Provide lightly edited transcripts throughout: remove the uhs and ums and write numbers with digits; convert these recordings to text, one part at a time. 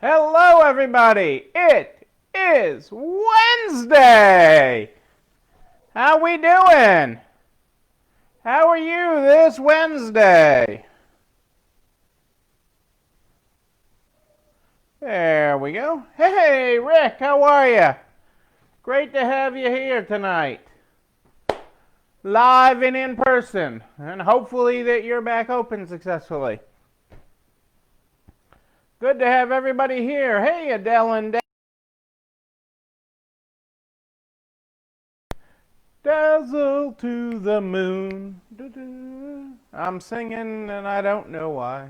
Hello, everybody. It is Wednesday. How we doing? How are you this Wednesday? There we go. Hey, Rick, how are you? Great to have you here tonight. Live and in person. And hopefully that you're back open successfully. Good to have everybody here. Hey, Adele and Dazzle to the moon. I'm singing and I don't know why.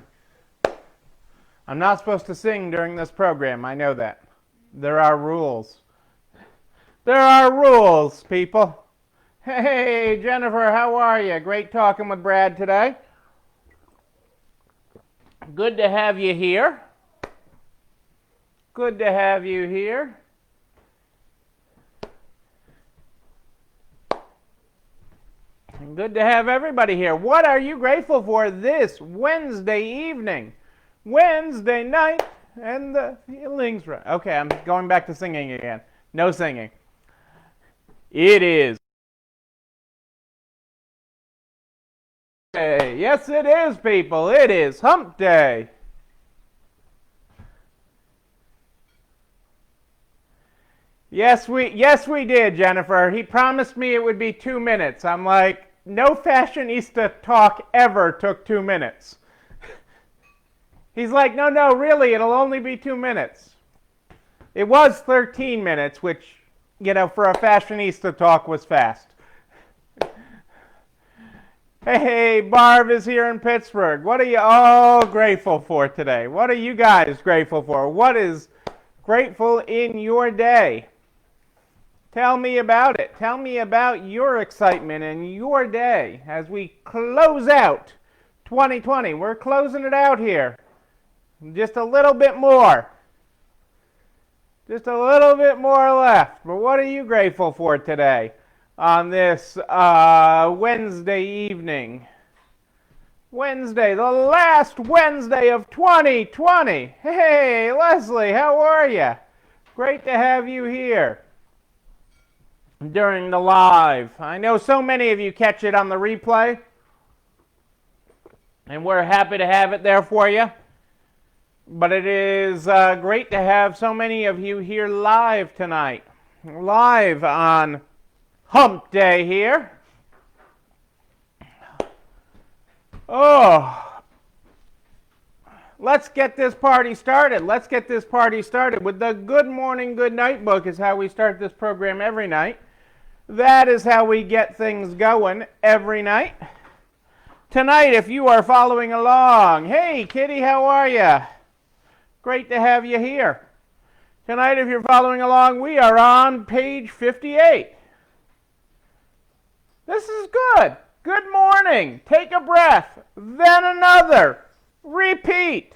I'm not supposed to sing during this program. I know that. There are rules. There are rules, people. Hey, Jennifer, how are you? Great talking with Brad today. Good to have you here. Good to have you here. And good to have everybody here. What are you grateful for this Wednesday evening? Wednesday night and the feelings right. Okay, I'm going back to singing again. No singing. It is. Yes, it is, people. It is Hump Day. Yes, we did, Jennifer. He promised me it would be 2 minutes. I'm like, no fashionista talk ever took 2 minutes. He's like, no, really, it'll only be 2 minutes. It was 13 minutes, which, for a fashionista talk was fast. Hey, Barb is here in Pittsburgh. What are you all grateful for today? What are you guys grateful for? What is grateful in your day? Tell me about it. Tell me about your excitement in your day as we close out 2020. We're closing it out here. Just a little bit more. Just a little bit more left. But what are you grateful for today on this Wednesday evening? Wednesday, the last Wednesday of 2020. Hey, Leslie, how are you? Great to have you here during the live. I know so many of you catch it on the replay, and we're happy to have it there for you. But it is great to have so many of you here live tonight. Live on Hump Day here. Oh, let's get this party started. Let's get this party started with the Good Morning, Good Night book is how we start this program every night. That is how we get things going every night. Tonight, if you are following along, hey, Kitty, how are you? Great to have you here. Tonight, if you're following along, we are on page 58. This is good. Good morning. Take a breath. Then another. Repeat.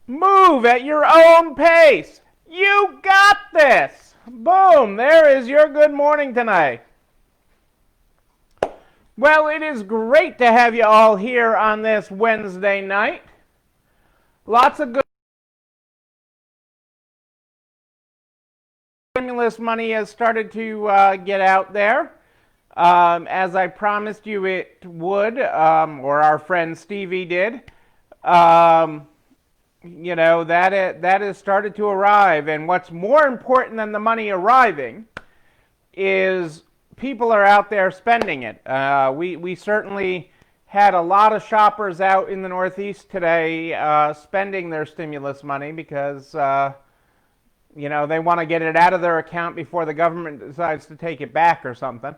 Move at your own pace. You got this. Boom. There is your good morning tonight. Well, it is great to have you all here on this Wednesday night. Lots of good stimulus money has started to get out there. As I promised you it would, or our friend Stevie did. That has started to arrive. And what's more important than the money arriving is people are out there spending it. We certainly had a lot of shoppers out in the Northeast today spending their stimulus money because, they want to get it out of their account before the government decides to take it back or something.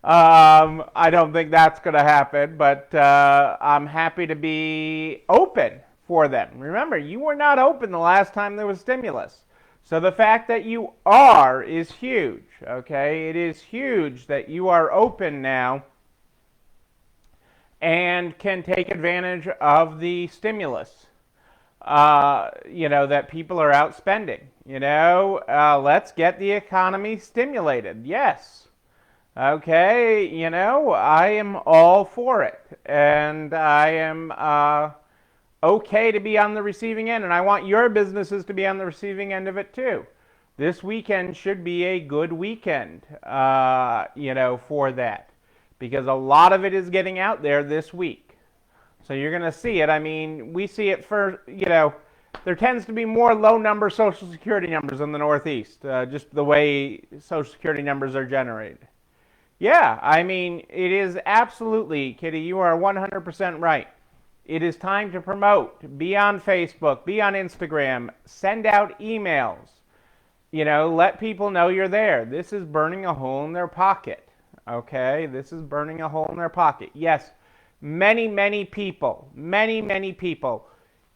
I don't think that's going to happen, but I'm happy to be open for them. Remember, you were not open the last time there was stimulus. So the fact that you are is huge, okay? It is huge that you are open now and can take advantage of the stimulus, that people are out spending. Let's get the economy stimulated. Yes. Okay, I am all for it. And I am okay to be on the receiving end, and I want your businesses to be on the receiving end of it too. This weekend should be a good weekend, for that, because a lot of it is getting out there this week. So you're going to see it. I mean, we see it for, there tends to be more low number Social Security numbers in the Northeast, just the way Social Security numbers are generated. Yeah, I mean, it is absolutely, Kitty, you are 100% right. It is time to promote. Be on Facebook, be on Instagram, send out emails. Let people know you're there. This is burning a hole in their pocket. Okay? This is burning a hole in their pocket. Yes, many, many people,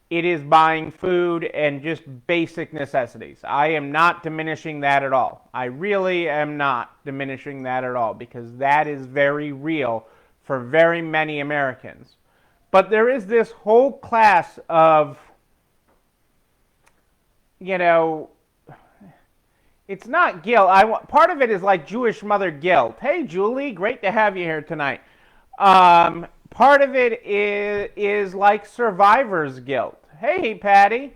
it is buying food and just basic necessities. I am not diminishing that at all. I really am not diminishing that at all, because that is very real for very many Americans. But there is this whole class of, it's not guilt. Part of it is like Jewish mother guilt. Hey, Julie, great to have you here tonight. Part of it is like survivor's guilt. Hey, Patty,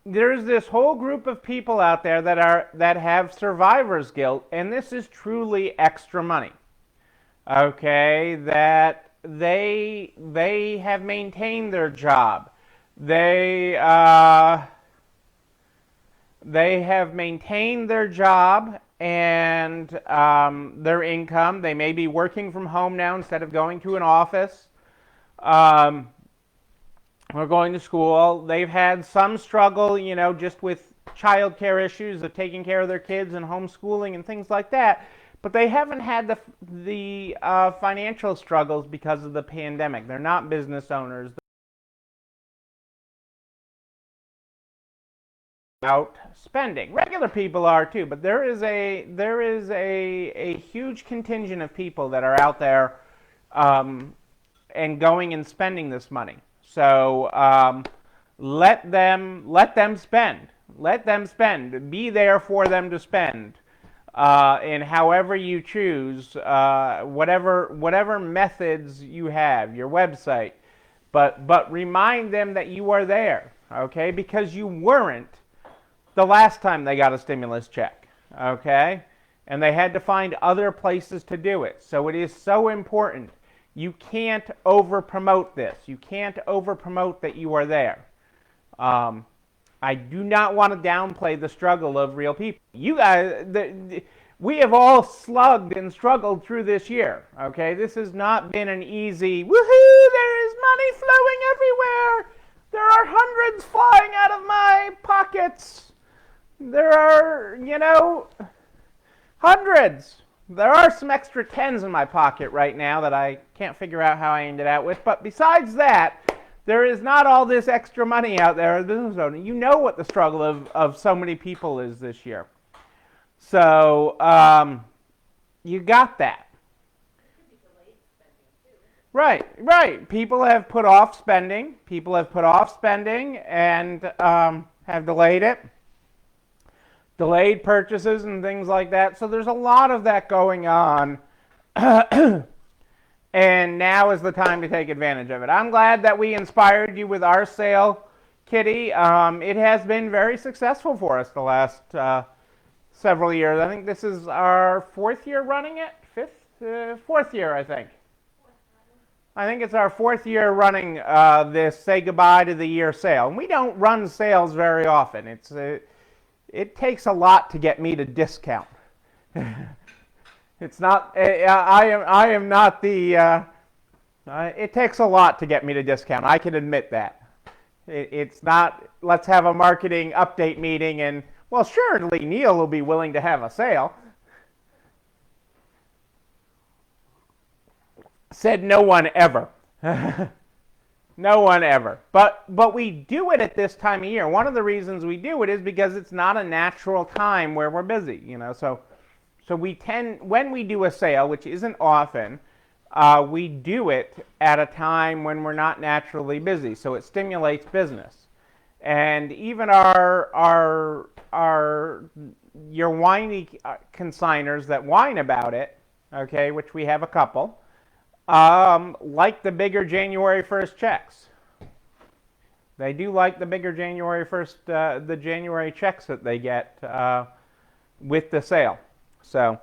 there's this whole group of people out there that have survivor's guilt, and this is truly extra money. Okay, that they have maintained their job. They have maintained their job and their income. They may be working from home now instead of going to an office or going to school. They've had some struggle, just with childcare issues of taking care of their kids and homeschooling and things like that. But they haven't had the financial struggles because of the pandemic. They're not business owners. Out spending. Regular people are too, but there is a huge contingent of people that are out there and going and spending this money. So let them spend. Let them spend. Be there for them to spend. And however you choose, whatever methods you have, your website, but remind them that you are there, okay? Because you weren't the last time they got a stimulus check, okay? And they had to find other places to do it. So it is so important. You can't over-promote this. You can't over-promote that you are there. I do not want to downplay the struggle of real people. You guys, we have all slugged and struggled through this year, okay? This has not been an easy, woohoo, there is money flowing everywhere. There are hundreds flying out of my pockets. There are, hundreds. There are some extra tens in my pocket right now that I can't figure out how I ended out with. But besides that, there is not all this extra money out there as a business owner. You know what the struggle of so many people is this year. So you got that. Right. People have put off spending. And have delayed it. Delayed purchases and things like that. So there's a lot of that going on. And now is the time to take advantage of it. I'm glad that we inspired you with our sale, Kitty. It has been very successful for us the last several years. I think this is our fourth year running it. Fourth year, I think. I think it's our fourth year running this Say Goodbye to the Year sale. And we don't run sales very often. It takes a lot to get me to discount. It's not. I am not the. It takes a lot to get me to discount. I can admit that. It's not. Let's have a marketing update meeting and well, surely Neil will be willing to have a sale. Said no one ever. No one ever. But we do it at this time of year. One of the reasons we do it is because it's not a natural time where we're busy, So we tend, when we do a sale, which isn't often, we do it at a time when we're not naturally busy. So it stimulates business. And even your whiny consigners that whine about it, okay, which we have a couple, like the bigger January 1st checks. They do like the bigger January 1st, the January checks that they get with the sale. So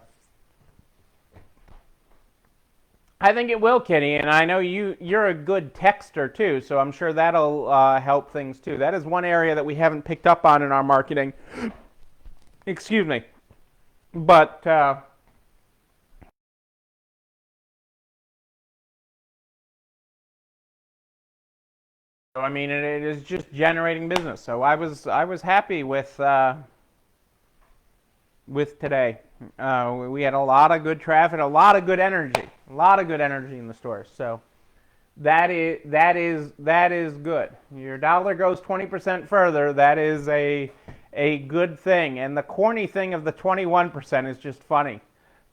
I think it will, Kitty, and I know you're a good texter too, so I'm sure that'll help things too. That is one area that we haven't picked up on in our marketing. Excuse me. But I mean, it is just generating business. So I was happy with today. We had a lot of good traffic, a lot of good energy in the stores. So that is good. Your dollar goes 20% further. That is a good thing. And the corny thing of the 21% is just funny.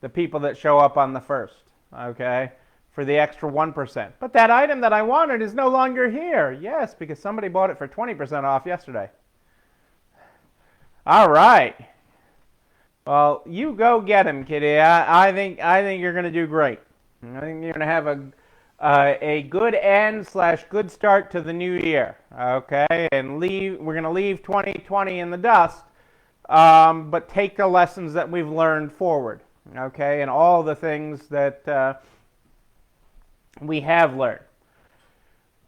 The people that show up on the first, okay, for the extra 1%. But that item that I wanted is no longer here. Yes, because somebody bought it for 20% off yesterday. All right. Well, you go get him, Kitty. I think you're going to do great. I think you're going to have a good end / good start to the new year. Okay, and we're going to leave 2020 in the dust, but take the lessons that we've learned forward. Okay, and all the things that we have learned.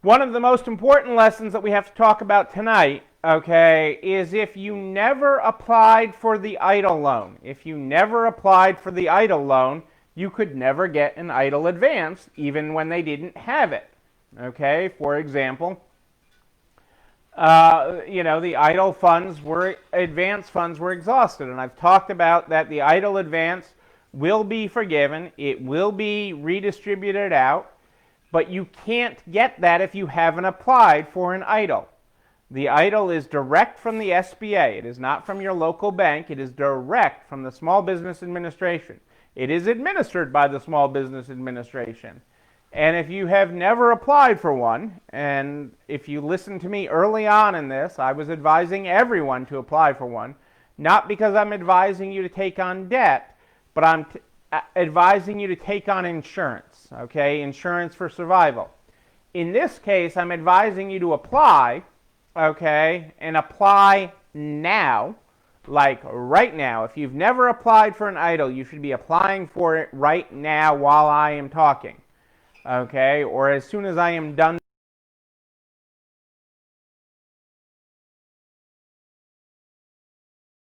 One of the most important lessons that we have to talk about tonight, okay, is if you never applied for the EIDL loan. If you never applied for the EIDL loan, you could never get an EIDL advance, even when they didn't have it. Okay, for example, the EIDL advance funds were exhausted, and I've talked about that the EIDL advance will be forgiven. It will be redistributed out. But you can't get that if you haven't applied for an EIDL. The EIDL is direct from the SBA. It is not from your local bank. It is direct from the Small Business Administration. It is administered by the Small Business Administration. And if you have never applied for one, and if you listened to me early on in this, I was advising everyone to apply for one, not because I'm advising you to take on debt, but I'm advising you to take on insurance, okay? Insurance for survival. In this case, I'm advising you to apply, okay? And apply now, like right now. If you've never applied for an EIDL, you should be applying for it right now while I am talking, okay? Or as soon as I am done.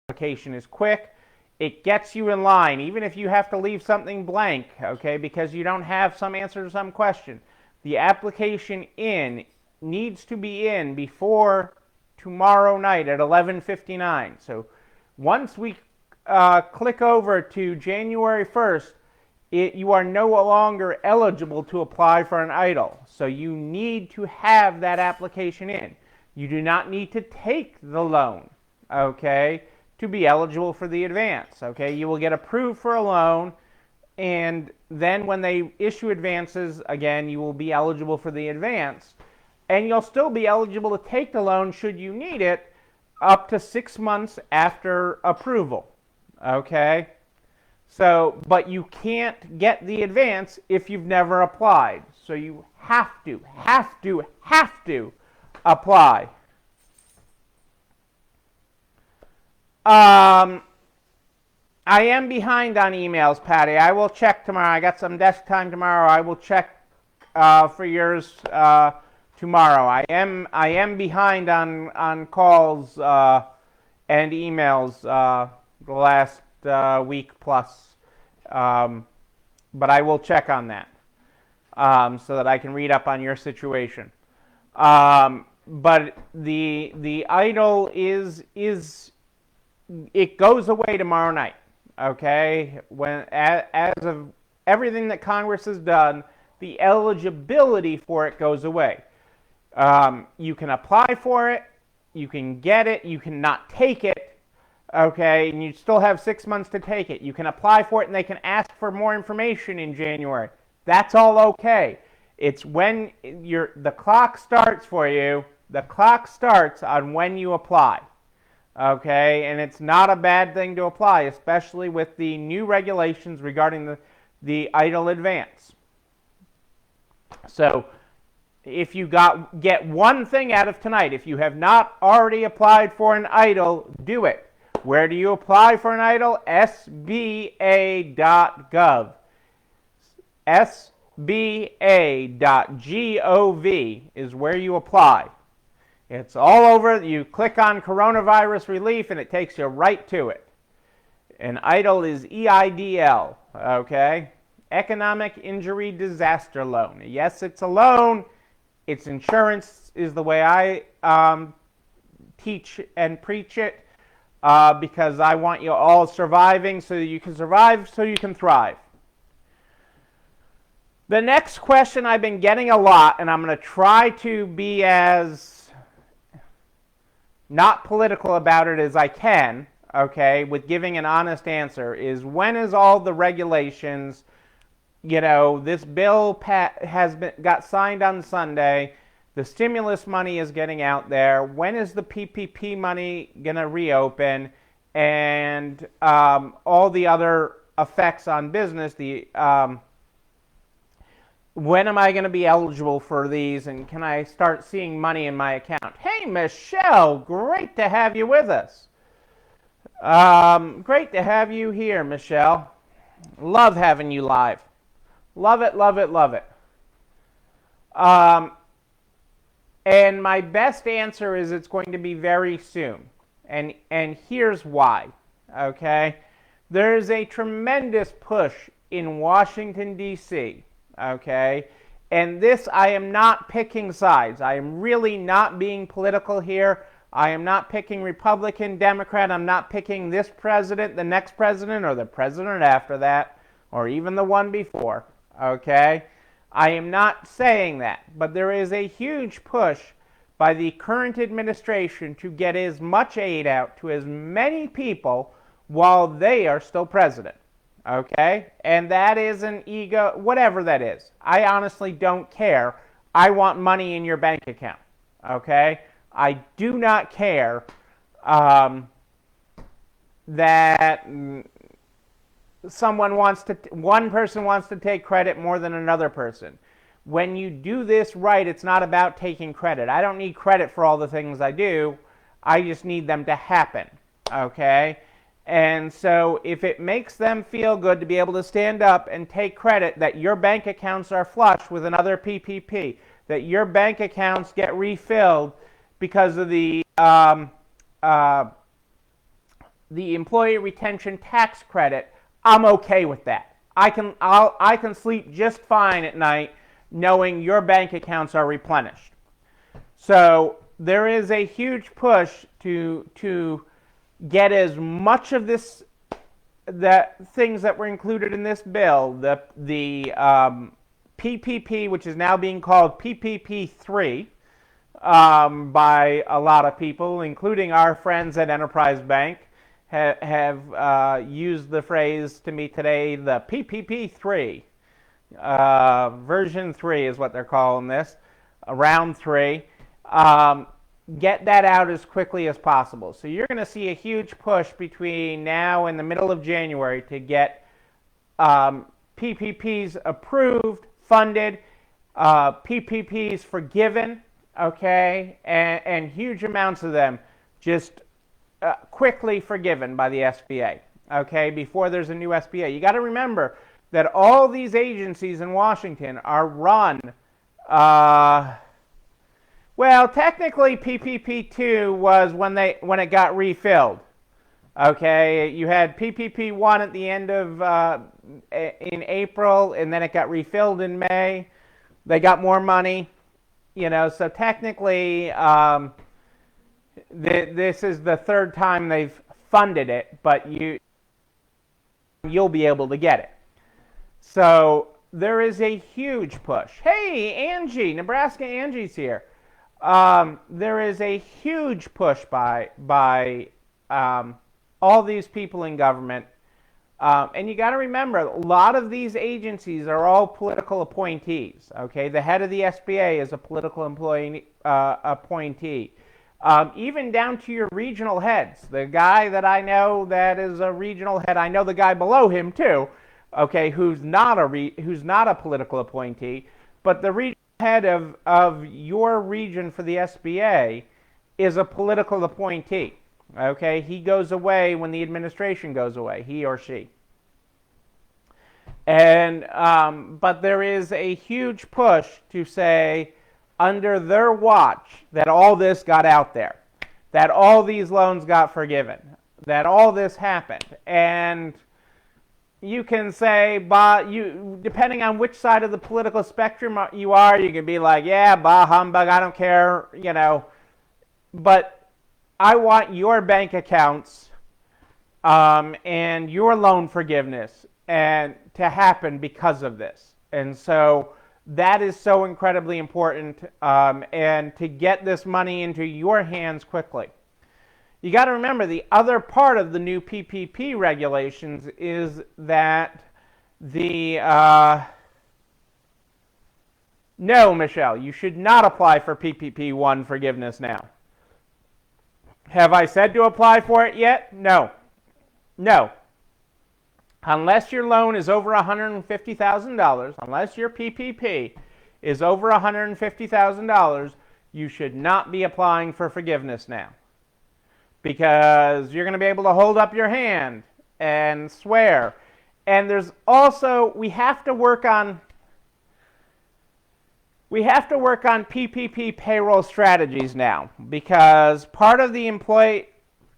Application is quick. It gets you in line, even if you have to leave something blank, okay, because you don't have some answer to some question. The application needs to be in before tomorrow night at 11:59. So once we click over to January 1st, you are no longer eligible to apply for an EIDL. So you need to have that application in. You do not need to take the loan, okay, to be eligible for the advance. Okay, you will get approved for a loan, and then when they issue advances, again, you will be eligible for the advance, and you'll still be eligible to take the loan should you need it up to 6 months after approval. Okay, so but you can't get the advance if you've never applied. So you have to apply. I am behind on emails, Patty. I will check tomorrow. I got some desk time tomorrow. I will check for yours tomorrow. I am behind on calls and emails the last week plus, but I will check on that so that I can read up on your situation. But the EIDL is it goes away tomorrow night, okay? As of everything that Congress has done, the eligibility for it goes away. You can apply for it, you can get it, you cannot take it, okay? And you still have 6 months to take it. You can apply for it, and they can ask for more information in January. That's all okay. It's when the clock starts for you. The clock starts on when you apply. Okay, and it's not a bad thing to apply, especially with the new regulations regarding the EIDL advance. So if you get one thing out of tonight, if you have not already applied for an EIDL, do it. Where do you apply for an EIDL? SBA.gov. SBA.gov is where you apply. It's all over. You click on coronavirus relief and it takes you right to it. An EIDL is EIDL, okay? Economic Injury Disaster Loan. Yes, it's a loan. It's insurance is the way I teach and preach it because I want you all surviving so that you can survive, so you can thrive. The next question I've been getting a lot, and I'm going to try to be as not political about it as I can, okay, with giving an honest answer, is when is all the regulations, this bill got signed on Sunday, the stimulus money is getting out there, when is the PPP money going to reopen, and all the other effects on business, when am I going to be eligible for these, and can I start seeing money in my account? Hey, Michelle, great to have you with us. Great to have you here, Michelle. Love having you live. Love it, love it, love it. And my best answer is it's going to be very soon. And here's why, okay? There's a tremendous push in Washington, D.C., okay? And this, I am not picking sides. I am really not being political here. I am not picking Republican, Democrat. I'm not picking this president, the next president, or the president after that, or even the one before, okay? I am not saying that. But there is a huge push by the current administration to get as much aid out to as many people while they are still president. Okay? And that is an ego, whatever that is. I honestly don't care. I want money in your bank account. Okay? I do not care that one person wants to take credit more than another person. When you do this right, it's not about taking credit. I don't need credit for all the things I do. I just need them to happen. Okay? And so if it makes them feel good to be able to stand up and take credit that your bank accounts are flush with another PPP, that your bank accounts get refilled because of the employee retention tax credit, I'm okay with that. I can sleep just fine at night knowing your bank accounts are replenished. So there is a huge push to get as much of this, things that were included in this bill, the PPP, which is now being called PPP3 by a lot of people, including our friends at Enterprise Bank, have used the phrase to me today, the PPP3. Version 3 is what they're calling this, round 3. Get that out as quickly as possible. So you're going to see a huge push between now and the middle of January to get PPPs approved, funded, PPPs forgiven, okay, and huge amounts of them just quickly forgiven by the SBA, okay, before there's a new SBA. You got to remember that all these agencies in Washington are run, well, technically PPP2 was when it got refilled. Okay, you had PPP1 at the end of in April, and then it got refilled in May. They got more money, so technically this is the third time they've funded it, but you'll be able to get it. So there is a huge push. Hey, Angie, Nebraska Angie's here. There is a huge push by all these people in government. And you got to remember, a lot of these agencies are all political appointees. Okay, the head of the SBA is a political appointee. Even down to your regional heads. The guy that I know that is a regional head, I know the guy below him too. Okay, who's not a political appointee, but the regional head of your region for the SBA is a political appointee. Okay, he goes away when the administration goes away, he or she. And but there is a huge push to say, under their watch, that all this got out there, that all these loans got forgiven, that all this happened. And you can say, bah, depending on which side of the political spectrum you are, you can be like, yeah, bah humbug, I don't care, you know. But I want your bank accounts and your loan forgiveness and to happen because of this. And so that is so incredibly important, and to get this money into your hands quickly. You got to remember, the other part of the new PPP regulations is that no, Michelle, you should not apply for PPP 1 forgiveness now. Have I said to apply for it yet? No. No. Unless your loan is over $150,000, unless your PPP is over $150,000, you should not be applying for forgiveness now. Because you're going to be able to hold up your hand and swear. And there's also, we have to work on PPP payroll strategies now, because part of the employee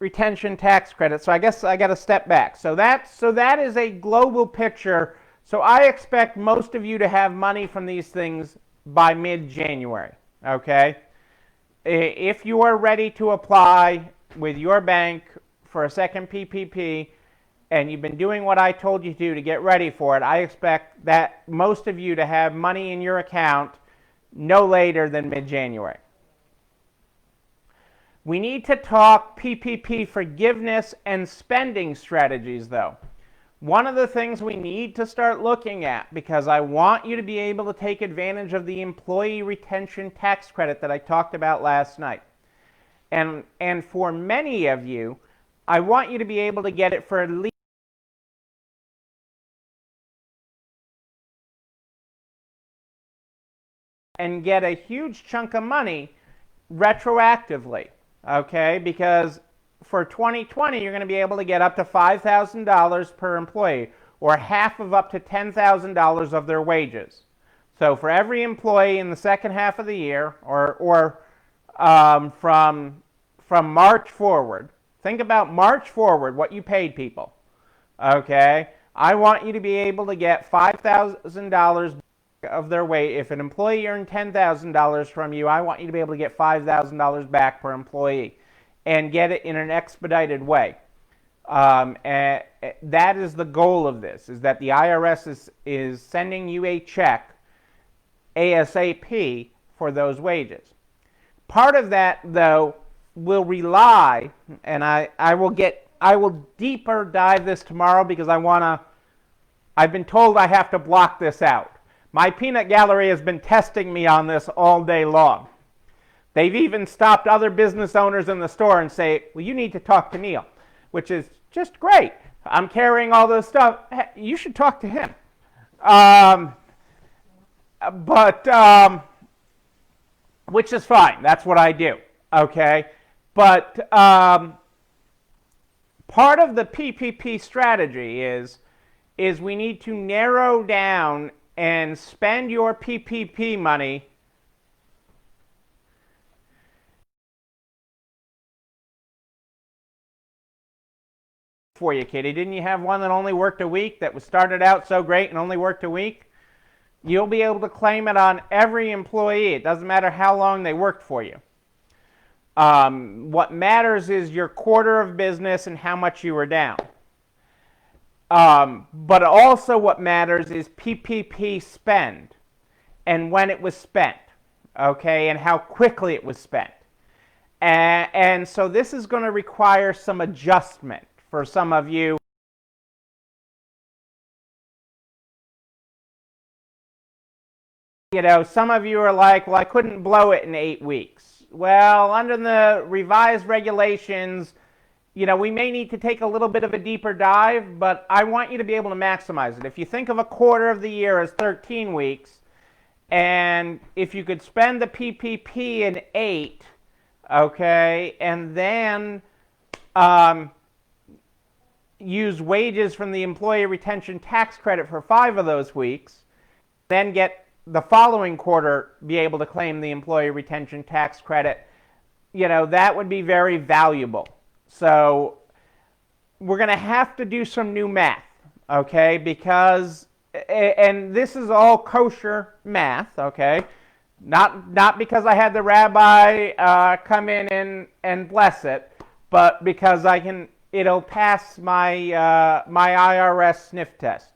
retention tax credit, so I guess I got to step back. So that is a global picture. So I expect most of you to have money from these things by mid-January, okay? If you are ready to apply with your bank for a second PPP, and you've been doing what I told you to get ready for it, I expect that most of you to have money in your account no later than mid-January. We need to talk PPP forgiveness and spending strategies, though. One of the things we need to start looking at, because I want you to be able to take advantage of the employee retention tax credit that I talked about last night. And for many of you, I want you to be able to get it for at least and get a huge chunk of money retroactively, okay? Because for 2020, you're going to be able to get up to $5,000 per employee, or half of up to $10,000 of their wages. So for every employee in the second half of the year, or from March forward, think about March forward, what you paid people, okay? I want you to be able to get $5,000 of their wage. If an employee earned $10,000 from you, I want you to be able to get $5,000 back per employee and get it in an expedited way. And that is the goal of this, is that the IRS is sending you a check ASAP for those wages. Part of that, though, will rely, and I will deeper dive this tomorrow, because I've been told I have to block this out. My peanut gallery has been testing me on this all day long. They've even stopped other business owners in the store and say, well, you need to talk to Neil, which is just great. I'm carrying all this stuff. Hey, you should talk to him. Which is fine. That's what I do. Okay? But part of the PPP strategy is we need to narrow down and spend your PPP money for you, Kitty. Didn't you have one that only worked a week, that was started out so great and only worked a week? You'll be able to claim it on every employee. It doesn't matter how long they worked for you. What matters is your quarter of business and how much you were down. But also what matters is PPP spend and when it was spent, okay, and how quickly it was spent. And so this is going to require some adjustment for some of you. You know, some of you are like, well, I couldn't blow it in 8 weeks. Well, under the revised regulations, you know, we may need to take a little bit of a deeper dive, but I want you to be able to maximize it. If you think of a quarter of the year as 13 weeks, And if you could spend the PPP in 8, okay, and then use wages from the employee retention tax credit for 5 of those weeks, then get the following quarter be able to claim the employee retention tax credit, that would be very valuable. So we're going to have to do some new math, okay, because, and this is all kosher math, okay, not because I had the rabbi come in and bless it, but because it'll pass my my IRS sniff test.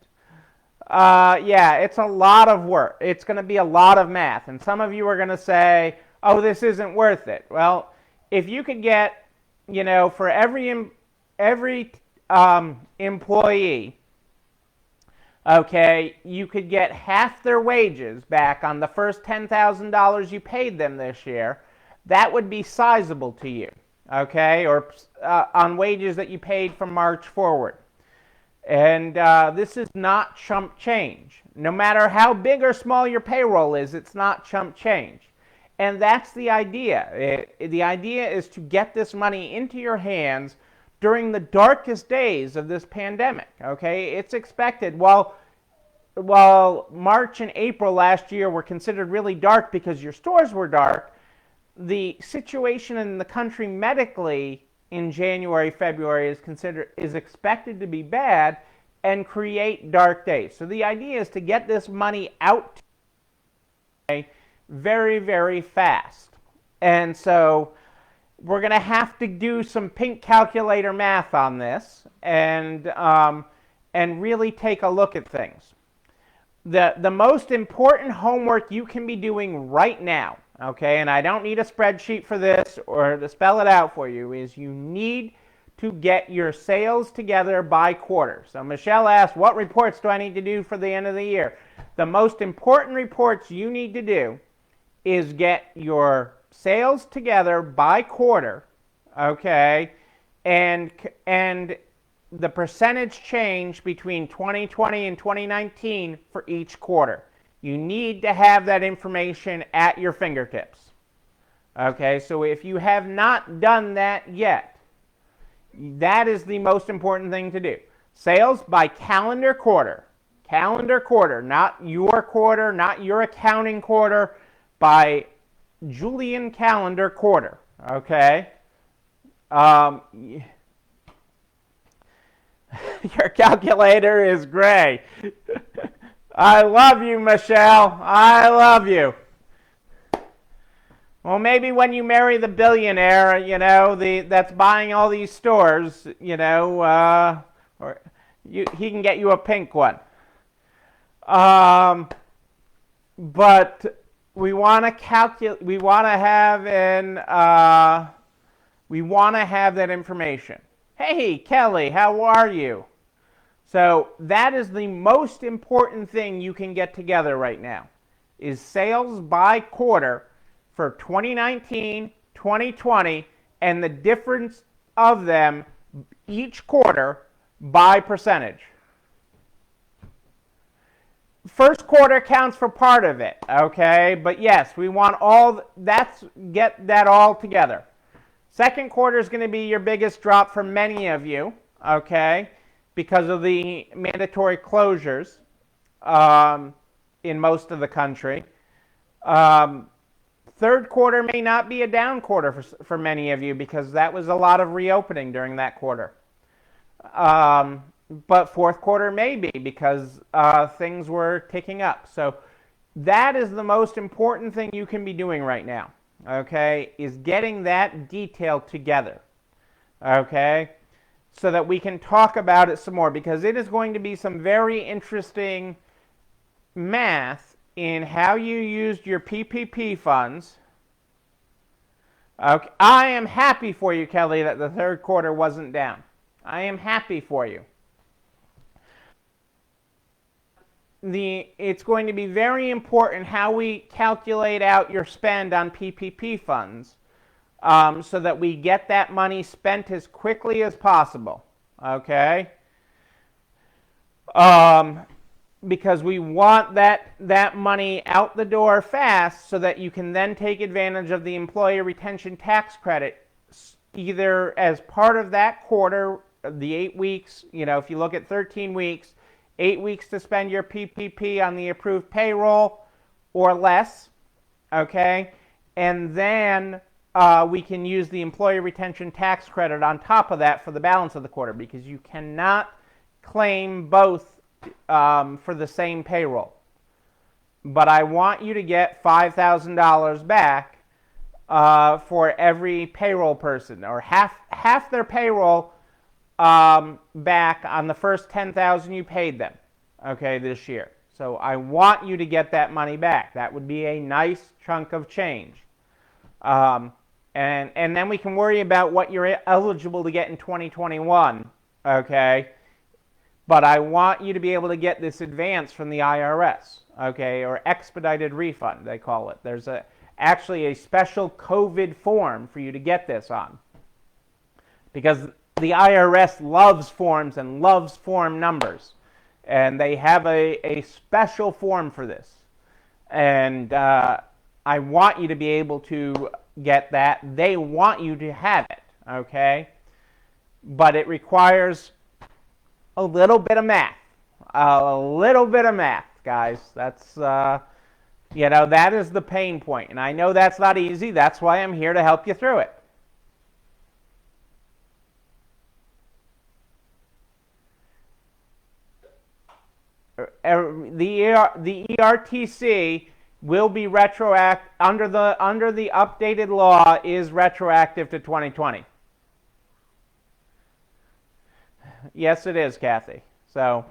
Yeah, it's a lot of work. It's going to be a lot of math, and some of you are going to say, "Oh, this isn't worth it." Well, if you could get, for every employee, okay, you could get half their wages back on the first $10,000 you paid them this year. That would be sizable to you, okay, or on wages that you paid from March forward. And this is not chump change. No matter how big or small your payroll is, it's not chump change. And that's the idea. The idea is to get this money into your hands during the darkest days of this pandemic, okay? It's expected. While March and April last year were considered really dark because your stores were dark, the situation in the country medically in January, February is expected to be bad and create dark days. So the idea is to get this money out very, very fast. And so we're going to have to do some pink calculator math on this and really take a look at things. The most important homework you can be doing right now, okay, and I don't need a spreadsheet for this or to spell it out for you, is you need to get your sales together by quarter. So Michelle asked, what reports do I need to do for the end of the year? The most important reports you need to do is get your sales together by quarter, okay, and the percentage change between 2020 and 2019 for each quarter. You need to have that information at your fingertips. Okay, so if you have not done that yet, that is the most important thing to do. Sales by calendar quarter, not your accounting quarter, by Julian calendar quarter, okay? Your calculator is gray. I love you, Michelle. I love you. Well, maybe when you marry the billionaire, that's buying all these stores, or he can get you a pink one. But we want to calculate. We want to have that information. Hey, Kelly, how are you? So that is the most important thing you can get together right now, is sales by quarter for 2019, 2020, and the difference of them each quarter by percentage. First quarter counts for part of it, okay? But yes, we want get that all together. Second quarter is going to be your biggest drop for many of you, okay, because of the mandatory closures in most of the country. Third quarter may not be a down quarter for many of you because that was a lot of reopening during that quarter. But fourth quarter may be because things were ticking up. So that is the most important thing you can be doing right now, okay, is getting that detail together, okay, so that we can talk about it some more, because it is going to be some very interesting math in how you used your PPP funds. Okay, I am happy for you, Kelly, that the third quarter wasn't down. I am happy for you. It's going to be very important how we calculate out your spend on PPP funds so that we get that money spent as quickly as possible, okay? because we want that money out the door fast so that you can then take advantage of the employee retention tax credit, either as part of that quarter, the 8 weeks, if you look at 13 weeks, 8 weeks to spend your PPP on the approved payroll or less, okay? And then we can use the employee retention tax credit on top of that for the balance of the quarter, because you cannot claim both for the same payroll. But I want you to get $5,000 back for every payroll person, or half their payroll back on the first $10,000 you paid them, okay, this year. So I want you to get that money back. That would be a nice chunk of change. And then we can worry about what you're eligible to get in 2021, okay? But I want you to be able to get this advance from the IRS, okay, or expedited refund, they call it. There's actually a special COVID form for you to get this on, because the IRS loves forms and loves form numbers, and they have a special form for this. And I want you to be able to get that. They want you to have it, okay? But it requires a little bit of math. A little bit of math, guys. That's, that is the pain point. And I know that's not easy. That's why I'm here to help you through it. The ERTC will be retroactive under the updated law, is retroactive to 2020. Yes, it is, Kathy. So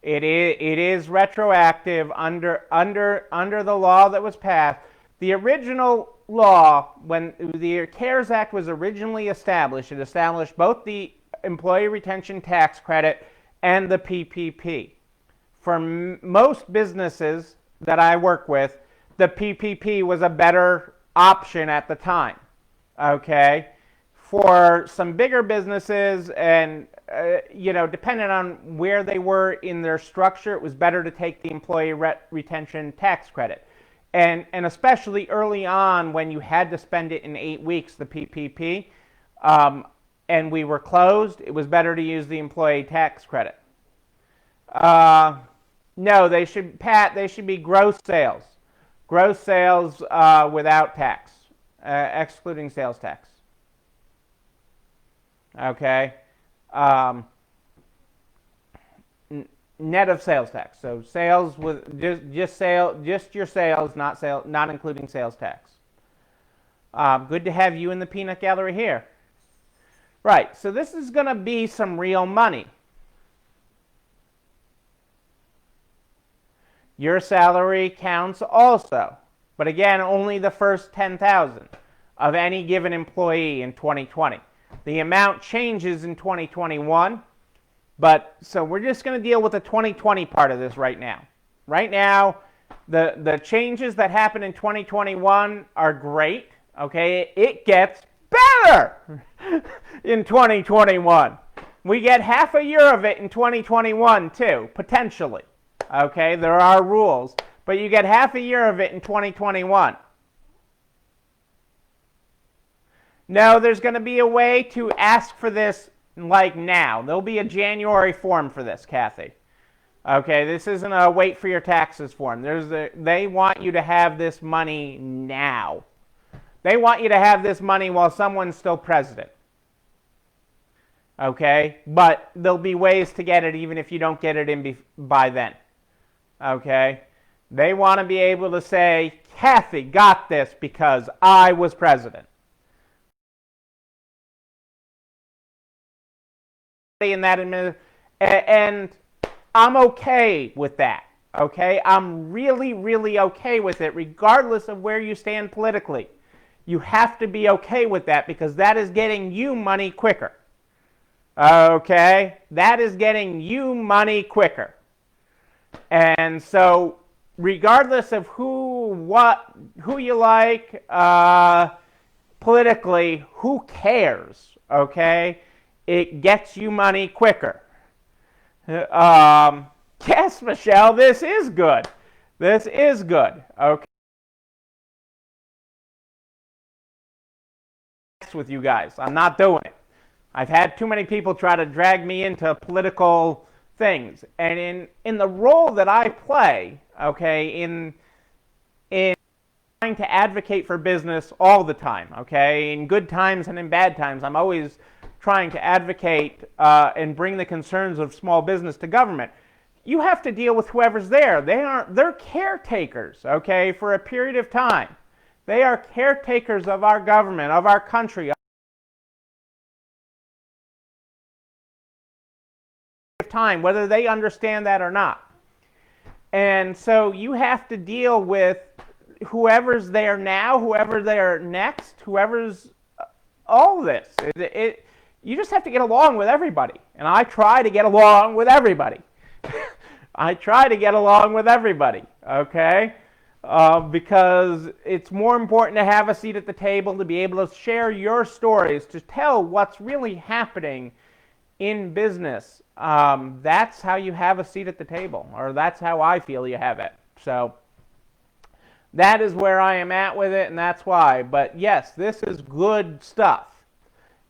it is retroactive under the law that was passed. The original law, when the CARES Act was originally established, it established both the employee retention tax credit and the PPP. For most businesses that I work with, the PPP was a better option at the time, okay? For some bigger businesses and, depending on where they were in their structure, it was better to take the employee retention tax credit. And especially early on when you had to spend it in 8 weeks, the PPP, and we were closed, it was better to use the employee tax credit. No, they should be gross sales. Gross sales without tax, excluding sales tax. Okay. Net of sales tax. So sales with just your sales, not including sales tax. Good to have you in the peanut gallery here. Right. So this is going to be some real money. Your salary counts also, but again, only the first 10,000 of any given employee in 2020. The amount changes in 2021, but so we're just going to deal with the 2020 part of this right now. Right now, the changes that happen in 2021 are great, okay? It gets better in 2021. We get half a year of it in 2021 too, potentially. Okay, there are rules, but you get half a year of it in 2021. No, there's going to be a way to ask for this like now. There'll be a January form for this, Kathy. Okay, this isn't a wait for your taxes form. They want you to have this money now. They want you to have this money while someone's still president. Okay, but there'll be ways to get it even if you don't get it in by then. Okay, they want to be able to say, Kathy got this because I was president. And I'm okay with that. Okay, I'm really, really okay with it, regardless of where you stand politically. You have to be okay with that because that is getting you money quicker. Okay, that is getting you money quicker. And so, regardless of who you like politically, who cares? Okay, it gets you money quicker. Yes, Michelle, this is good. This is good. Okay. With you guys. I'm not doing it. I've had too many people try to drag me into political things. And in the role that I play, okay, in trying to advocate for business all the time, okay, in good times and in bad times, I'm always trying to advocate and bring the concerns of small business to government. You have to deal with whoever's there. They're caretakers, okay, for a period of time. They are caretakers of our government, of our country, time, whether they understand that or not. And so you have to deal with whoever's there now, whoever there next, whoever's all this. You just have to get along with everybody. And I try to get along with everybody. I try to get along with everybody, okay? Because it's more important to have a seat at the table, to be able to share your stories, to tell what's really happening in business. That's how you have a seat at the table, or that's how I feel you have it. So that is where I am at with it, and that's why. But yes, this is good stuff,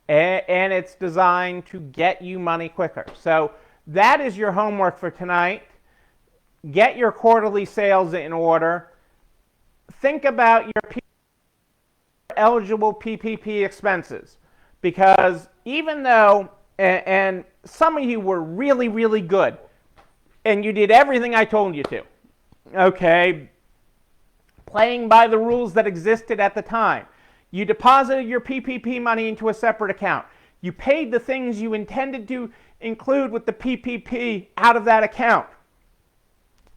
and it's designed to get you money quicker. So that is your homework for tonight. Get your quarterly sales in order. Think about your eligible PPP expenses, because even though, and some of you were really, really good, and you did everything I told you to, okay, playing by the rules that existed at the time. You deposited your PPP money into a separate account. You paid the things you intended to include with the PPP out of that account.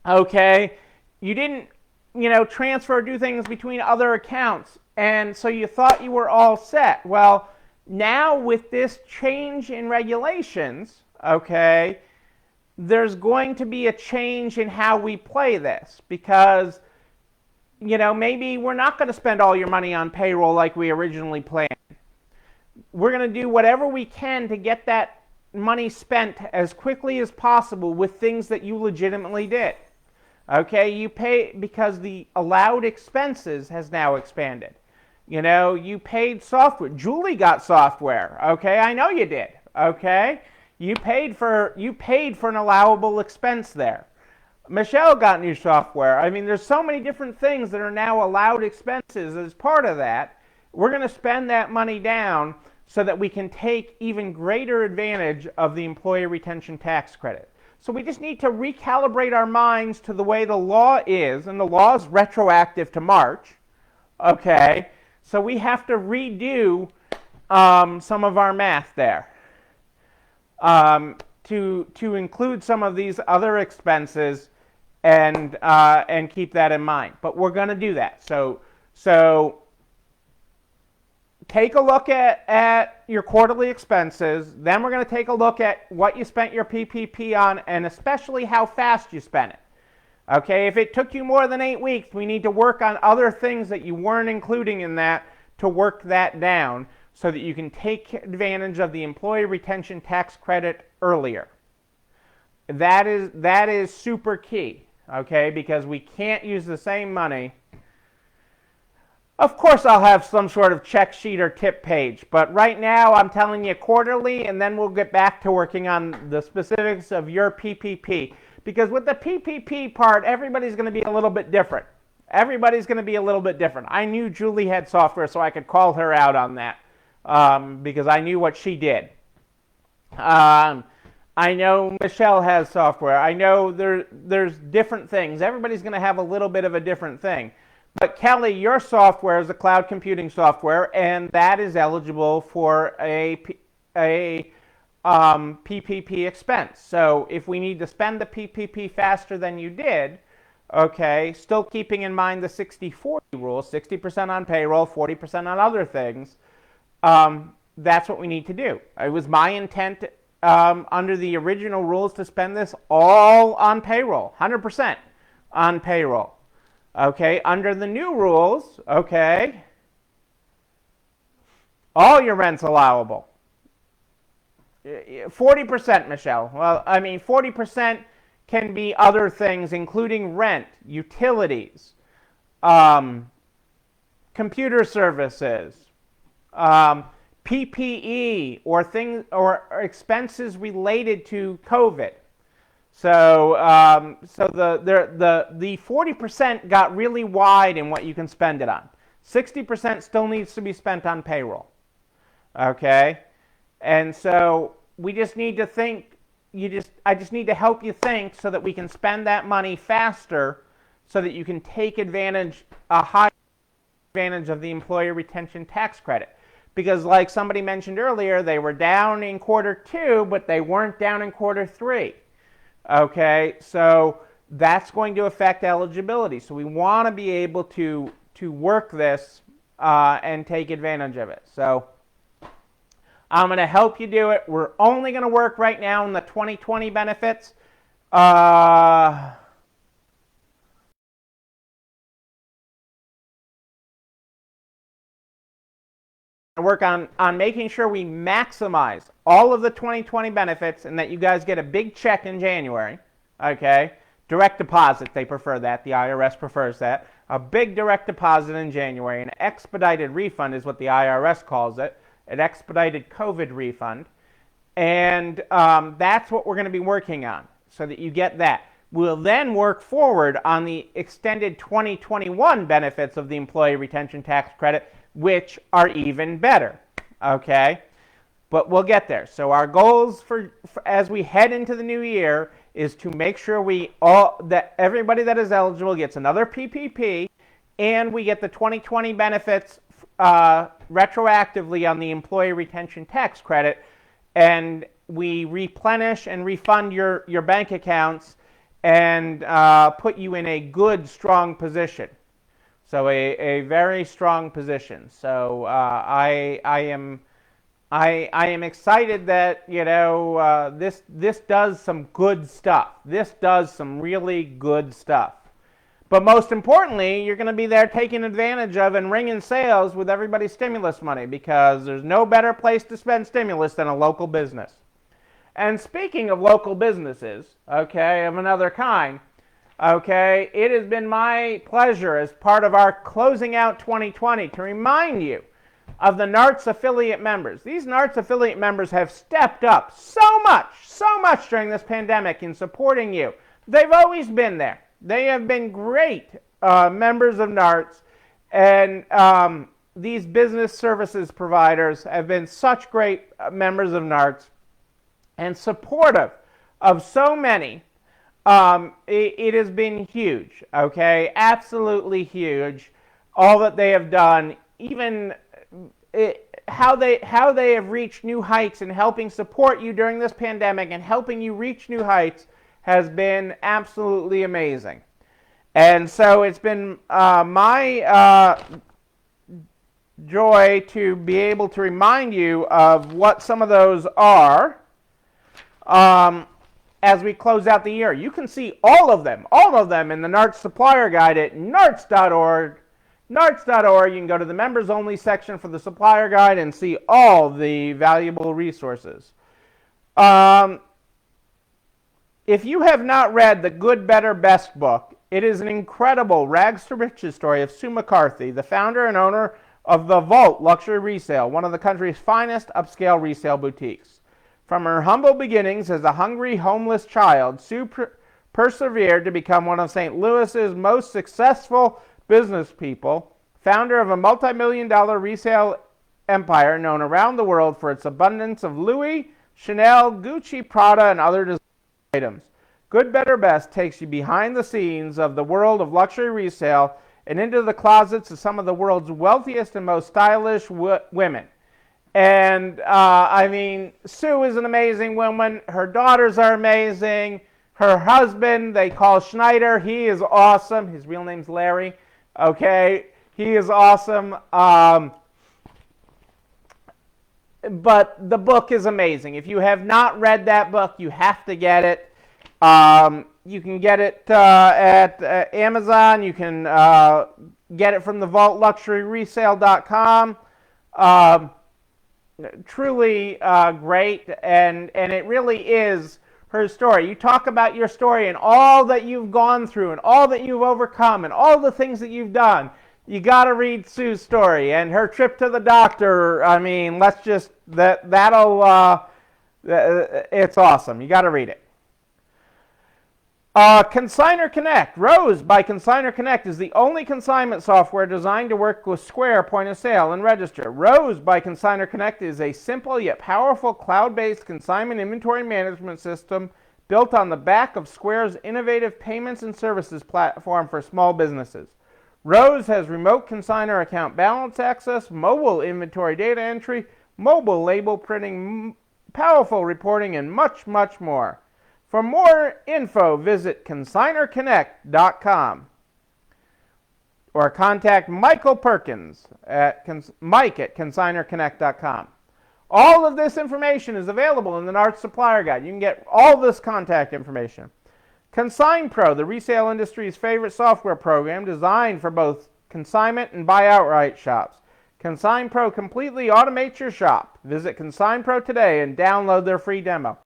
Okay, you didn't, transfer or do things between other accounts, and so you thought you were all set. Well, now with this change in regulations, okay, there's going to be a change in how we play this, because, maybe we're not going to spend all your money on payroll like we originally planned. We're going to do whatever we can to get that money spent as quickly as possible with things that you legitimately did. Okay, you pay because the allowed expenses has now expanded. You paid software. Julie got software. Okay, I know you did. Okay, you paid for an allowable expense there. Michelle got new software. I mean, there's so many different things that are now allowed expenses as part of that. We're going to spend that money down so that we can take even greater advantage of the employee retention tax credit. So we just need to recalibrate our minds to the way the law is, and the law is retroactive to March. Okay, so we have to redo some of our math there to include some of these other expenses and keep that in mind. But we're going to do that. So take a look at your quarterly expenses. Then we're going to take a look at what you spent your PPP on, and especially how fast you spent it. Okay, if it took you more than 8 weeks, we need to work on other things that you weren't including in that to work that down so that you can take advantage of the employee retention tax credit earlier. That is super key, okay, because we can't use the same money. Of course, I'll have some sort of check sheet or tip page, but right now I'm telling you quarterly, and then we'll get back to working on the specifics of your PPP. Because with the PPP part, everybody's going to be a little bit different. Everybody's going to be a little bit different. I knew Julie had software, so I could call her out on that because I knew what she did. I know Michelle has software. I know there's different things. Everybody's going to have a little bit of a different thing. But Kelly, your software is a cloud computing software, and that is eligible for a PPP expense. So if we need to spend the PPP faster than you did, okay, still keeping in mind the 60-40 rule, 60% on payroll, 40% on other things, that's what we need to do. It was my intent under the original rules to spend this all on payroll, 100% on payroll. Okay, under the new rules, okay, all your rent's allowable. 40%, Michelle. Well, I mean, 40% can be other things, including rent, utilities, computer services, PPE, or things or expenses related to COVID. So, the 40% got really wide in what you can spend it on. 60% still needs to be spent on payroll. Okay, and so we just need to think. I just need to help you think so that we can spend that money faster, so that you can take a high advantage of the employee retention tax credit. Because, like somebody mentioned earlier, they were down in quarter 2, but they weren't down in quarter 3. Okay, so that's going to affect eligibility. So we want to be able to work this and take advantage of it. So I'm going to help you do it. We're only going to work right now on the 2020 benefits. Work on making sure we maximize all of the 2020 benefits and that you guys get a big check in January. Okay, direct deposit, they prefer that. The IRS prefers that. A big direct deposit in January. An expedited refund is what the IRS calls it. An expedited COVID refund. And that's what we're going to be working on, so that you get that. We'll then work forward on the extended 2021 benefits of the employee retention tax credit, which are even better. Okay, but we'll get there. So our goals for as we head into the new year is to make sure that everybody that is eligible gets another PPP, and we get the 2020 benefits retroactively on the employee retention tax credit, and we replenish and refund your bank accounts and put you in a good, strong position. So a very strong position. So I am excited that this does some good stuff. This does some really good stuff. But most importantly, you're going to be there taking advantage of and ringing sales with everybody's stimulus money, because there's no better place to spend stimulus than a local business. And speaking of local businesses, okay, of another kind, okay, it has been my pleasure as part of our Closing Out 2020 to remind you of the NARTS affiliate members. These NARTS affiliate members have stepped up so much during this pandemic in supporting you. They've always been there. They have been great members of NARTS, and these business services providers have been such great members of NARTS and supportive of so many. It has been huge, okay? Absolutely huge. All that they have done, even how they have reached new heights in helping support you during this pandemic and helping you reach new heights has been absolutely amazing. And so it's been my joy to be able to remind you of what some of those are. As we close out the year. You can see all of them in the NARTS supplier guide at narts.org. narts.org, you can go to the members only section for the supplier guide and see all the valuable resources. If you have not read the Good, Better, Best book, it is an incredible rags to riches story of Sue McCarthy, the founder and owner of The Vault Luxury Resale, one of the country's finest upscale resale boutiques. From her humble beginnings as a hungry, homeless child, Sue persevered to become one of St. Louis's most successful business people, founder of a multi-million-dollar resale empire known around the world for its abundance of Louis, Chanel, Gucci, Prada, and other designer items. Good, Better, Best takes you behind the scenes of the world of luxury resale and into the closets of some of the world's wealthiest and most stylish women. And I mean, Sue is an amazing woman. Her daughters are amazing. Her husband, they call Schneider. He is awesome. His real name's Larry. Okay, he is awesome. But the book is amazing. If you have not read that book, you have to get it. You can get it at Amazon. You can get it from the vaultluxuryresale.com. Truly great, and it really is her story. You talk about your story and all that you've gone through and all that you've overcome and all the things that you've done. You got to read Sue's story and her trip to the doctor. I mean, let's just, it's awesome. You got to read it. Consignor Connect. Rose by Consignor Connect is the only consignment software designed to work with Square point of sale and register. Rose by Consignor Connect is a simple yet powerful cloud-based consignment inventory management system built on the back of Square's innovative payments and services platform for small businesses. Rose has remote consignor account balance access, mobile inventory data entry, mobile label printing, powerful reporting, and much, much more. For more info, visit consignorconnect.com or contact Michael Perkins at Mike at consignorconnect.com. All of this information is available in the NARTS Supplier Guide. You can get all this contact information. ConsignPro, the resale industry's favorite software program designed for both consignment and buy outright shops. ConsignPro completely automates your shop. Visit ConsignPro today and download their free demo.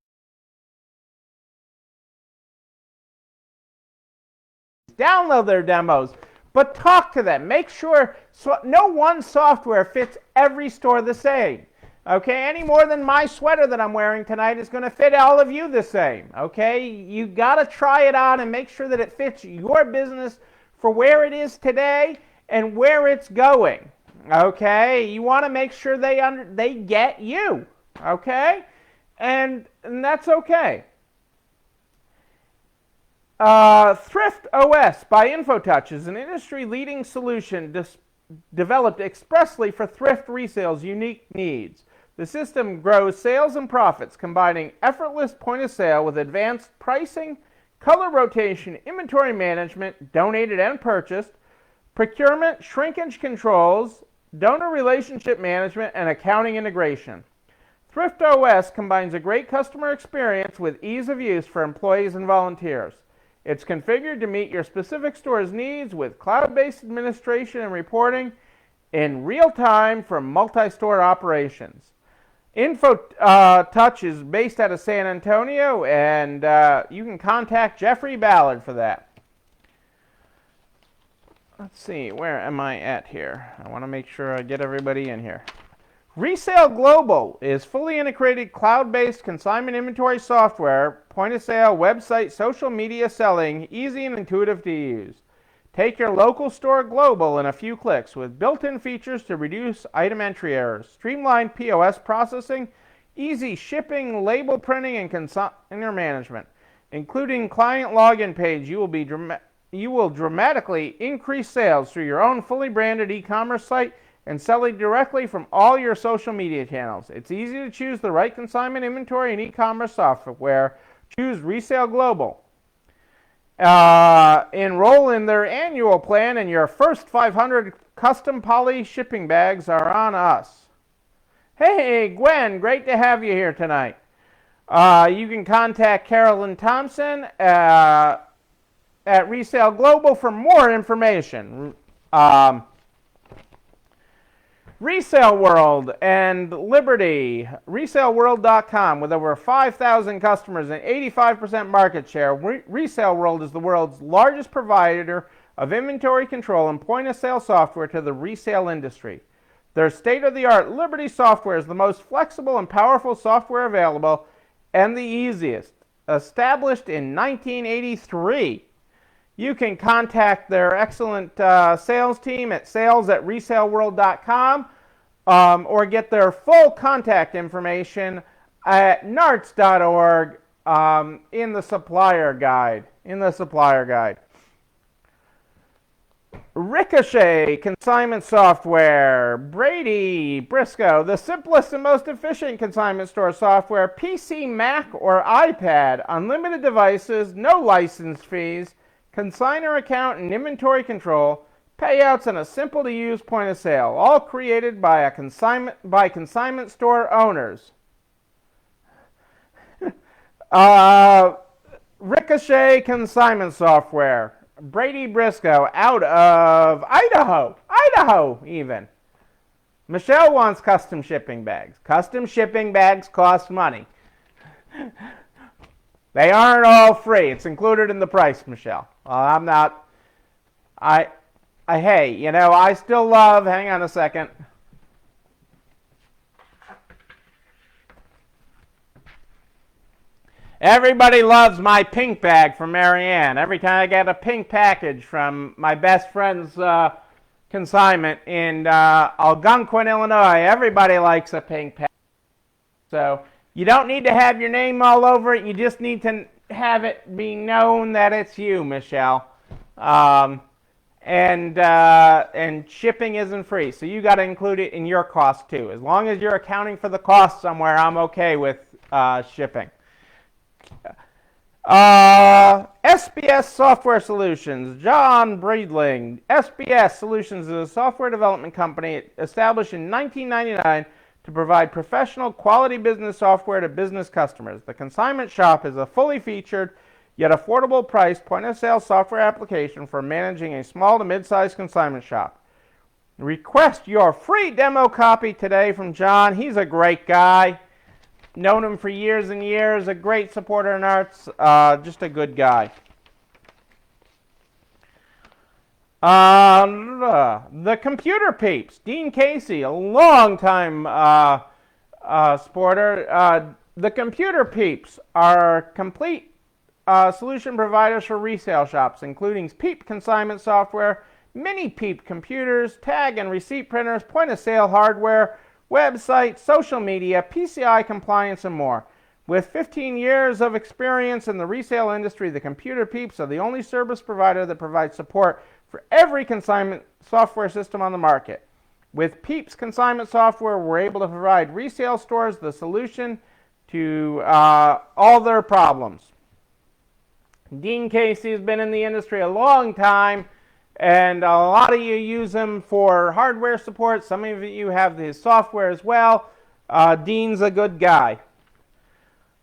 Download their demos, but talk to them. Make sure no one software fits every store the same. Okay, any more than my sweater that I'm wearing tonight is going to fit all of you the same. Okay, you got to try it on and make sure that it fits your business for where it is today and where it's going. Okay, you want to make sure they get you. Okay, and that's okay. Thrift OS by InfoTouch is an industry-leading solution developed expressly for thrift resale's unique needs. The system grows sales and profits, combining effortless point-of-sale with advanced pricing, color rotation, inventory management, donated and purchased, procurement, shrinkage controls, donor relationship management, and accounting integration. Thrift OS combines a great customer experience with ease of use for employees and volunteers. It's configured to meet your specific store's needs with cloud-based administration and reporting in real time for multi-store operations. InfoTouch is based out of San Antonio, and you can contact Jeffrey Ballard for that. Let's see, where am I at here? I want to make sure I get everybody in here. Resale Global is fully integrated cloud-based consignment inventory software, point-of-sale, website, social media selling, easy and intuitive to use. Take your local store global in a few clicks with built-in features to reduce item entry errors, streamlined POS processing, easy shipping, label printing, and consignor management. Including client login page, you will dramatically increase sales through your own fully branded e-commerce site and selling directly from all your social media channels. It's easy to choose the right consignment inventory and e-commerce software. Choose Resale Global. Enroll in their annual plan, and your first 500 custom poly shipping bags are on us. Hey, Gwen, great to have you here tonight. You can contact Carolyn Thompson at Resale Global for more information. Resale World and Liberty, ResaleWorld.com, with over 5,000 customers and 85% market share. Resale World is the world's largest provider of inventory control and point-of-sale software to the resale industry. Their state-of-the-art Liberty software is the most flexible and powerful software available and the easiest. Established in 1983. You can contact their excellent sales team at sales@resaleworld.com or get their full contact information at narts.org in the supplier guide. Ricochet Consignment Software. Brady Briscoe, the simplest and most efficient consignment store software. PC, Mac, or iPad. Unlimited devices, no license fees. Consignor account and inventory control, payouts, and a simple-to-use point of sale, all created by consignment store owners. Ricochet Consignment Software. Brady Briscoe out of Idaho even. Michelle wants custom shipping bags. Custom shipping bags cost money. They aren't all free. It's included in the price, Michelle. I'm not. Hey, you know, I still love. Hang on a second. Everybody loves my pink bag from Marianne. Every time I get a pink package from my best friend's consignment in Algonquin, Illinois, everybody likes a pink package. So you don't need to have your name all over it. You just need to have it be known that it's you, Michelle. And shipping isn't free, so you got to include it in your cost too. As long as you're accounting for the cost somewhere, I'm okay with shipping. SBS Software Solutions, John Breedling. SBS Solutions is a software development company established in 1999 to provide professional quality business software to business customers. The Consignment Shop is a fully featured yet affordable priced point-of-sale software application for managing a small to mid-sized consignment shop. Request your free demo copy today from John. He's a great guy. Known him for years and years, a great supporter in arts, just a good guy. The Computer Peeps, Dean Casey, a long-time supporter. The Computer Peeps are complete solution providers for resale shops, including Peep consignment software, mini Peep computers, tag and receipt printers, point-of-sale hardware, website, social media, PCI compliance, and more. With 15 years of experience in the resale industry, the Computer Peeps are the only service provider that provides support for every consignment software system on the market. With Peeps consignment software, we're able to provide resale stores the solution to all their problems. Dean Casey has been in the industry a long time, and a lot of you use him for hardware support. Some of you have his software as well. Dean's a good guy.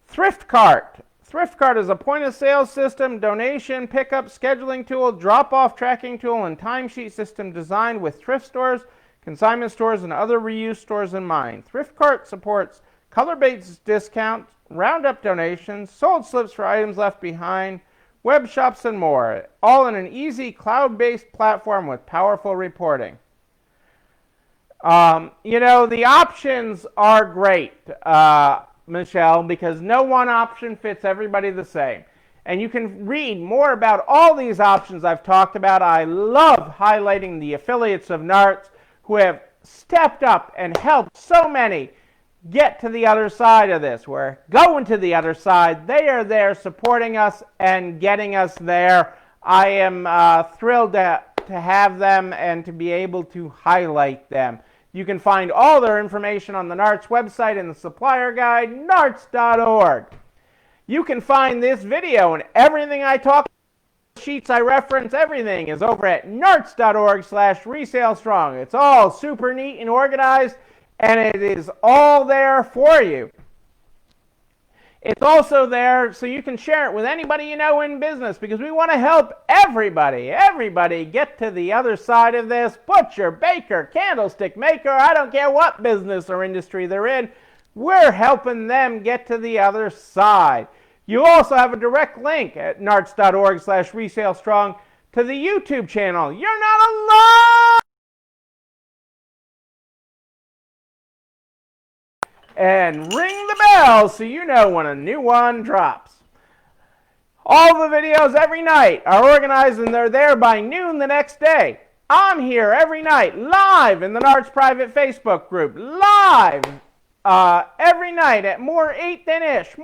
Thrift Cart. Thrift Cart is a point-of-sale system, donation, pickup, scheduling tool, drop-off tracking tool, and timesheet system designed with thrift stores, consignment stores, and other reuse stores in mind. Thrift Cart supports color-based discounts, roundup donations, sold slips for items left behind, web shops, and more, all in an easy cloud-based platform with powerful reporting. You know, the options are great, Michelle, because no one option fits everybody the same. And you can read more about all these options I've talked about. I love highlighting the affiliates of NARTS who have stepped up and helped so many get to the other side of this. We're going to the other side. They are there supporting us and getting us there. I am thrilled to have them and to be able to highlight them. You can find all their information on the NARTS website in the supplier guide, narts.org. You can find this video and everything I talk about, sheets I reference, everything is over at narts.org/resalestrong. It's all super neat and organized, and it is all there for you. It's also there so you can share it with anybody you know in business, because we want to help everybody get to the other side of this. Butcher, baker, candlestick maker, I don't care what business or industry they're in, we're helping them get to the other side. You also have a direct link at narts.org/resalestrong to the YouTube channel. You're not alone! And ring the bell so you know when a new one drops. All the videos every night are organized and they're there by noon the next day. I'm here every night, live in the NARTS private Facebook group, live every night at more 8 than ish,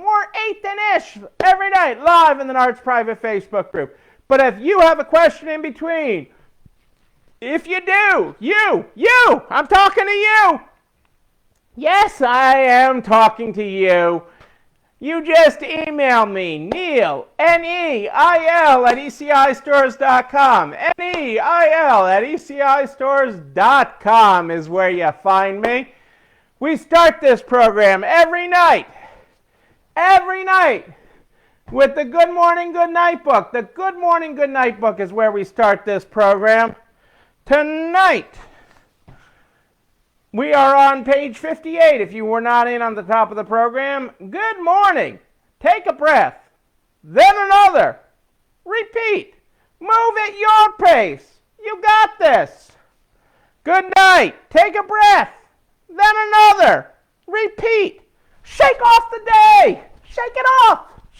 every night, live in the NARTS private Facebook group. But if you have a question in between, if you do, I'm talking to you. Yes, I am talking to you. You just email me, Neil, Neil at ECIstores.com. Neil at ECIstores.com is where you find me. We start this program every night, with the Good Morning, Good Night book. The Good Morning, Good Night book is where we start this program. Tonight, we are on page 58. If you were not in on the top of the program, good morning. Take a breath. then another. Repeat. Move at your pace. You got this. Good night. Take a breath. Then another. Repeat. Shake off the day. Shake it off.